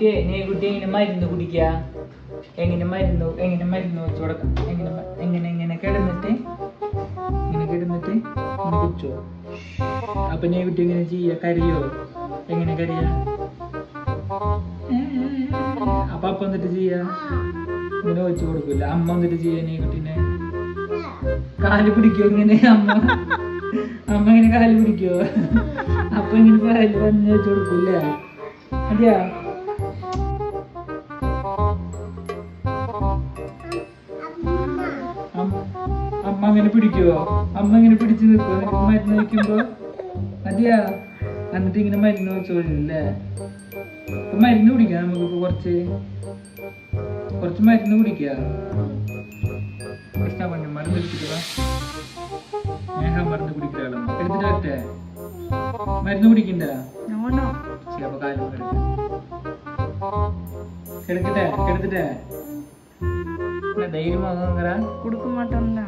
കുട്ടി എങ്ങനെ മരുന്ന് കുടിക്കുക? എങ്ങനെ മരുന്ന് വെച്ച് കൊടുക്കാം? എങ്ങനെ കിടന്നിട്ട് ഇങ്ങനെ കുടിച്ചോ? അപ്പൊ കുട്ടി എങ്ങനെ ചെയ്യാ? കരയോ? എങ്ങനെ കരയാ? അപ്പൊ എന്നിട്ട് ചെയ്യാ? ഇങ്ങനെ വെച്ച് കൊടുക്കൂല. അമ്മ എന്നിട്ട് ചെയ്യാ കുട്ടീനെ? കാല് പിടിക്കോ? ഇങ്ങനെ അമ്മ ഇങ്ങനെ കാല് പിടിക്കോ? അപ്പൊ ഇങ്ങനെ കാല് വന്ന് വെച്ച് കൊടുക്കൂല? അതെയാ? അമ്മ അങ്ങനെ പിടിക്കുവോ? അമ്മ ഇങ്ങനെ പിടിച്ചു നിൽക്കുവോ നിനക്ക് മരുന്ന് വയ്ക്കുമ്പോ? അതെയാ? എന്നിട്ട് ഇങ്ങനെ മരുന്ന് വെച്ചോളില്ലേ? ഇപ്പൊ മരുന്ന് കുടിക്കാം. നമുക്കിപ്പോ കുറച്ച് മരുന്ന് കുടിക്കാം. മരുന്ന് എടുത്തിട്ട് ഞാൻ മരുന്ന് കുടിക്കാളോ? എടുത്തിട്ട് വരട്ടെ? മരുന്ന് കുടിക്കണ്ട? അപ്പൊ കാലം എടുത്തിട്ടെ ധൈര്യമാകാൻ കൊടുക്ക മാട്ടോണ്ടാ